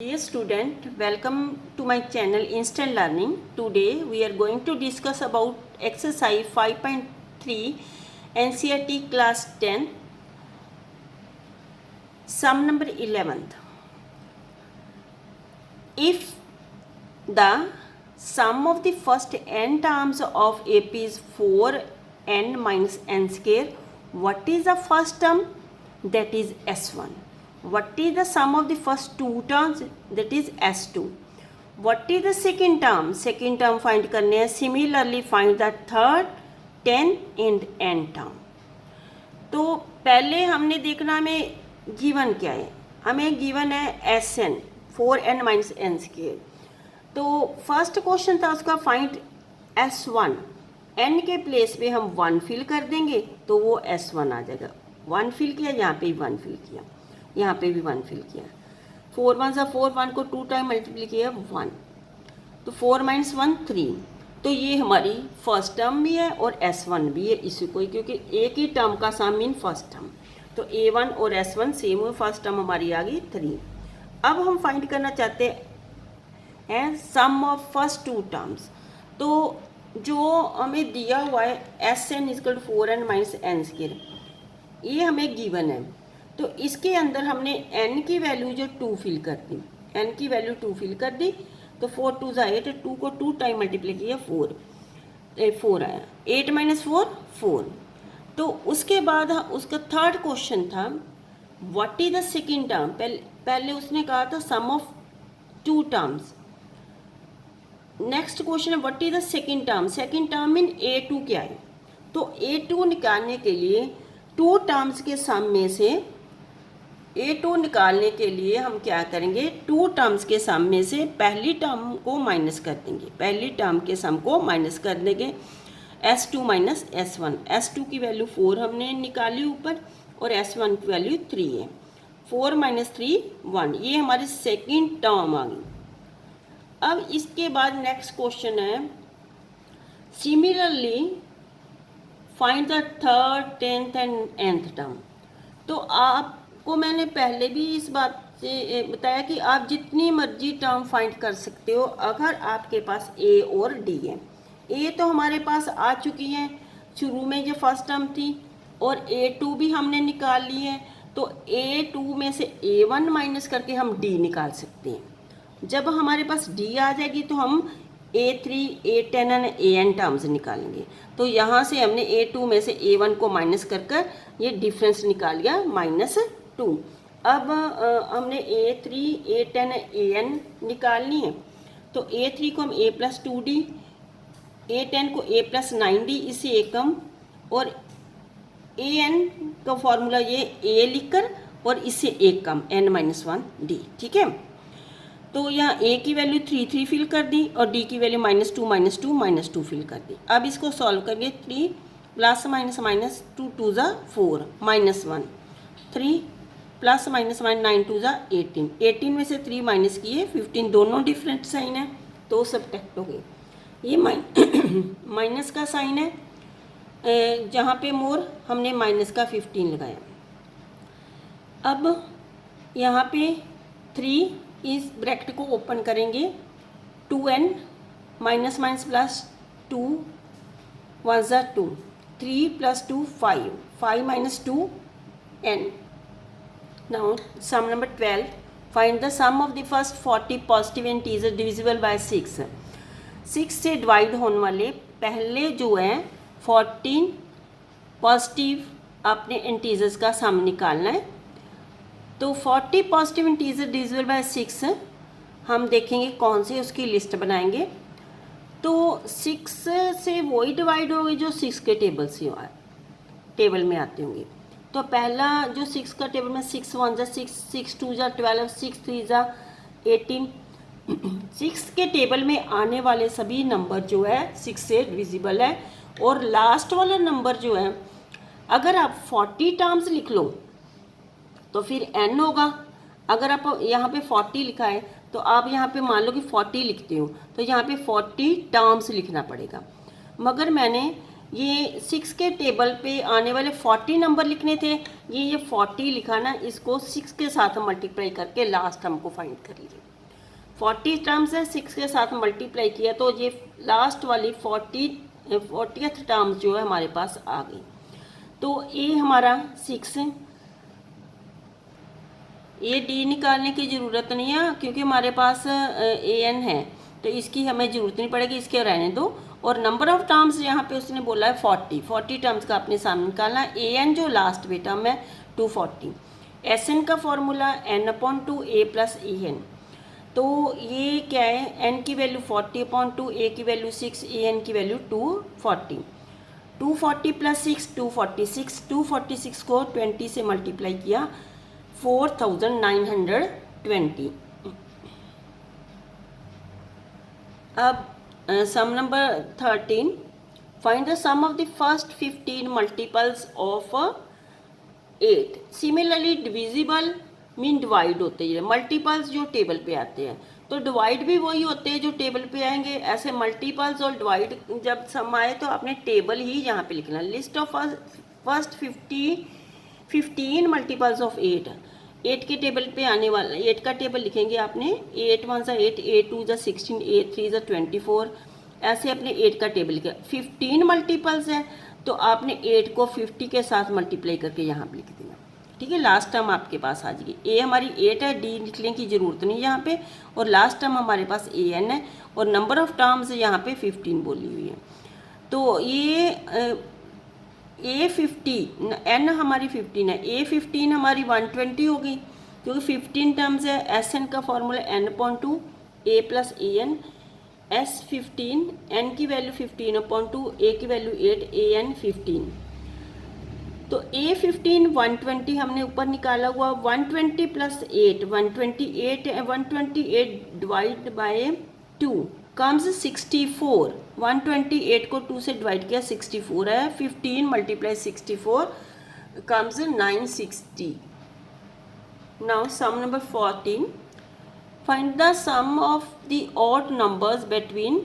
Dear student, welcome to my channel Instant Learning. Today we are going to discuss about exercise 5.3 NCERT class 10 sum number 11th. If the sum of the first n terms of AP is 4n minus n square, what is the first term? That is S1. What is the sum of the first two terms? That is S2. What is the second term? Second term find करने हैं. Similarly find the third, 10 and n term. तो पहले हमने देखना हमें given क्या है. हमें गिवन है Sn 4n minus n square. तो फर्स्ट क्वेश्चन था उसका फाइंड S1. n के प्लेस पे हम 1 फिल कर देंगे तो वो S1 आ जाएगा. 1 फिल किया, यहाँ पे 1 फिल किया, यहाँ पे भी 1 फिल किया. 4 1 सा 4, 1 को 2 टाइम मल्टीप्लाई किया 1, तो 4 माइनस 1 3. तो ये हमारी फर्स्ट टर्म भी है और S1 भी है इसी को, क्योंकि एक ही टर्म का सम मीन फर्स्ट टर्म. तो A1 और S1 सेम है. फर्स्ट टर्म हमारी आ गई 3. अब हम फाइंड करना चाहते हैं sum of first two terms. तो जो हमें दिया हुआ है Sn equal 4n minus n square, ये हमें गिवन है. तो इसके अंदर हमने n की वैल्यू जो 2 फिल कर दी, n की वैल्यू 2 फिल कर दी. तो 4 2 8, 2 को 2 टाइम मल्टीप्लाई किया 4 आया. 8 माइनस 4 4. तो उसके बाद उसका थर्ड क्वेश्चन था what is the second term. पहले उसने कहा था sum of two terms. Next question है what is the second term. Second term mean A2 क्या है. तो A2 निकालने के लिए टू टर्म्स के सम में से A2 निकालने के लिए हम क्या करेंगे, टू टर्म्स के सम में से पहली टर्म को माइनस कर देंगे. पहली टर्म के सम को माइनस कर देंगे. S2 minus S1. S2 की वैल्यू 4 हमने निकाली ऊपर और S1 की वैल्यू 3 है. 4 माइनस 3 1. ये हमारी सेकेंड टर्म आ गई. अब इसके बाद नेक्स्ट क्वेश्चन है similarly find the third, 10th and nth term. तो आपको मैंने पहले भी इस बात से बताया कि आप जितनी मर्जी टर्म फाइंड कर सकते हो अगर आपके पास A और D है. A तो हमारे पास आ चुकी है, शुरू में जो फर्स्ट टर्म थी, और A2 भी हमने निकाल ली है. तो A2 में से A1 माइनस करके हम D निकाल सकते हैं. जब हमारे पास D आ जाएगी तो हम A3, A10 और AN टर्म्स निकालेंगे. तो यहाँ से हमने A2 में से A1 को माइनस कर ये डिफरेंस निकाल लिया -2. अब हमने A3, A10, AN निकालनी है. तो A3 को हम A प्लस 2D, A10 को A प्लस 9D, इससे एक कम, और AN का फॉर्मूला ये A लिखकर और इससे एक कम n माइनस 1D. ठीक है. तो यहाँ A की वैल्यू 3 3 फिल कर दी और D की वैल्यू -2 फिल कर दी. अब इसको सॉल्व करिए. 3 प्लस माइनस माइनस 2 2 ज़ा 4 -1, 3 प्लस माइनस 9 2 ज़ा 18. 18 में से 3 माइनस किए 15, दोनों डिफरेंट साइन है तो सब्ट्रैक्ट हो गए. ये माइनस का साइन है, जहाँ पे मोर हमने माइनस का 15 लगाया. अब यहाँ पे 3 इस ब्रैकेट को ओपन करेंगे. 2n माइनस माइनस प्लस 2 1 ज़ा 2, 3 plus 2 5, 5 minus 2 n. Now sum number 12 find the sum of the first 40 positive integer divisible by 6. 6 से डिवाइड होने वाले पहले जो है 14 पॉजिटिव अपने इंटीजर्स का सम निकालना है. तो 40 पॉजिटिव इंटीजर डिविजिबल बाय 6 हम देखेंगे कौन से, उसकी लिस्ट बनाएंगे. तो 6 से वही डिवाइड होगी जो 6 के टेबल में आते होंगे. तो पहला जो 6 का टेबल में 6 1 ज़ा 6, 6 2 ज़ा 12, 6 3 ज़ा 18. 6 के टेबल में आने वाले सभी नंबर जो है 6 से डिविजिबल है. और लास्ट वाला नंबर जो है अगर आप 40 टर्म्स लिख लो तो फिर n होगा. अगर आप यहाँ पे 40 लिखा है तो आप यहाँ पे मान लो कि 40 लिखते हो तो यहाँ पे 40 टर्म्स लिखना पड़ेगा. मगर मैंने ये 6 के टेबल पे आने वाले 40 नंबर लिखने थे, ये 40 लिखा ना, इसको 6 के साथ मल्टीप्लाई करके लास्ट टर्म को फाइंड कर लिए. 40 टर्म्स है, 6 के साथ मल्टीप्लाई किया तो ये लास्ट वाली 40th टर्म्स जो है हमारे पास आ गई। तो ए हमारा 6 है, ये डी निकालने की ज़रूरत नहीं है क्योंकि हमारे पास ए एन है, तो इसकी हमें ज़रूरत नहीं पड़ेगी, इसके रहने दो। और नंबर ऑफ टर्म्स यहाँ पे उसने बोला है 40 टर्म्स का अपने सामने निकालना। ए एन जो लास्ट में टर्म है 240। एस एन का formula n/2 a + e n। तो ये क्या है, n की वैल्यू 40/2, a की वैल्यू 6, ए एन की वैल्यू 240। 240 + 6 246, 246 को 20 से मल्टीप्लाई किया 4920। अब sum number 13, find the sum of the first 15 multiples of 8। Similarly divisible mean divide होते हैं, मल्टीपल्स जो टेबल पे आते हैं तो डिवाइड भी वही होते हैं जो टेबल पे आएंगे। ऐसे मल्टीपल्स और डिवाइड जब सम आए तो आपने टेबल ही यहाँ पे लिखना। List of first 15 multiples of 8 के टेबल पे आने वाला 8 का टेबल लिखेंगे आपने। 8 1 सा 8, 8 2 सा 16, 8 3 सा 24, ऐसे अपने 8 का टेबल लिखा। 15 मल्टीपल्स है तो आपने 8 को 50 के साथ मल्टीप्लाई करके यहाँ पे लिख देना। ठीक है, लास्ट टर्म आपके पास आ जाएगी। ए हमारी 8 है, डी लिखने की ज़रूरत नहीं यहाँ पे, और लास्ट टर्म हमारे पास ए एन है, और नंबर ऑफ टर्म्स यहाँ पे 15 बोली हुई है। तो ये A50 n हमारी 15 है, A15 हमारी 120 हो गई क्योंकि 15 टर्म्स है। एस एन का formula n/2 a + a n. S15 n की वैल्यू 15/2, a की वैल्यू 8, ए एन 15। तो A15 120 हमने ऊपर निकाला हुआ। 120 + 8 128 डिवाइड बाय 2 कम्स 64। 128 को 2 से डिवाइड किया 64 है। 15 × 64 comes 960। Now sum number 14, find the sum of the odd numbers between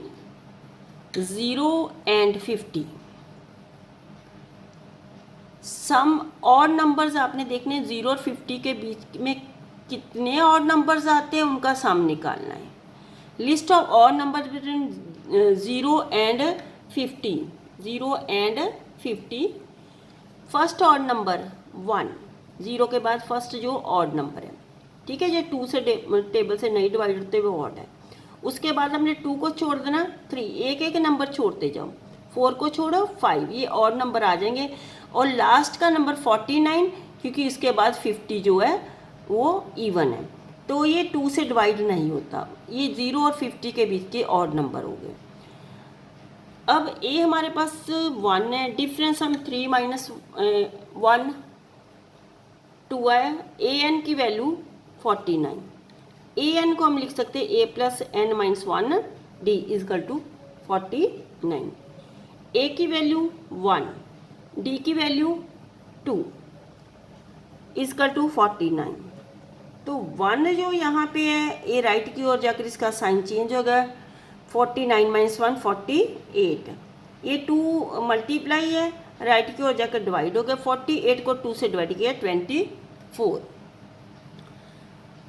0 and 50। Sum odd numbers आपने देखने 0 और 50 के बीच में कितने ऑड नंबर्स आते हैं उनका सम निकालना है। List of odd numbers between 0 and 50। 0 and 50। First odd number 1, 0 के बाद फर्स्ट जो ऑड नंबर है, ठीक है, ये 2 से टेबल से नहीं डिवाइड होते हुए ऑड है। उसके बाद हमने 2 को छोड़ देना 3, एक एक नंबर छोड़ते जाओ। 4 को छोड़ो 5, ये ऑड नंबर आ जाएंगे। और लास्ट का नंबर 49 क्योंकि इसके बाद 50 जो है वो इवन है, तो ये 2 से डिवाइड नहीं होता। ये 0 और 50 के बीच के ऑड नंबर हो गए। अब ए हमारे पास 1 है, डिफरेंस हम 3 - 1 2 है। ए एन की वैल्यू 49। ए एन को हम लिख सकते हैं a + n - 1 d = 49। ए की वैल्यू 1, डी की वैल्यू 2 = 49। तो 1 जो यहाँ पे है ये राइट की ओर जाकर इसका साइन चेंज हो गया। 49 - 1 48। ये 2 मल्टीप्लाई है, राइट की ओर जाकर डिवाइड हो गया। 48 को 2 से डिवाइड किया 24।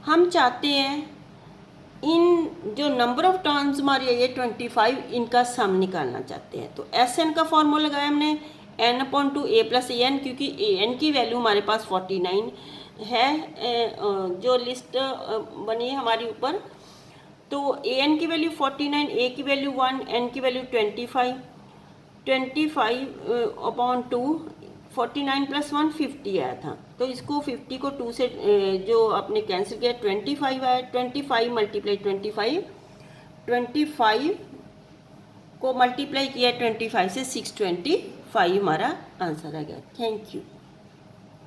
हम चाहते हैं इन जो नंबर ऑफ टर्म्स हमारी है ये 25, इनका सम निकालना चाहते हैं। तो एस एन का फॉर्मूला लगाया हमने n/2 a + ए एन, क्योंकि ए एन की वैल्यू हमारे पास 49 है जो लिस्ट बनी है हमारी ऊपर। तो ए एन की वैल्यू 49, ए की वैल्यू 1, एन की वैल्यू 25। 25/2 49 + 1 50 आया था, तो इसको 50 को 2 से जो आपने कैंसिल किया 25 आया। 25 × 25 25 को मल्टीप्लाई किया 25 से 625 हमारा आंसर आ गया। Thank you.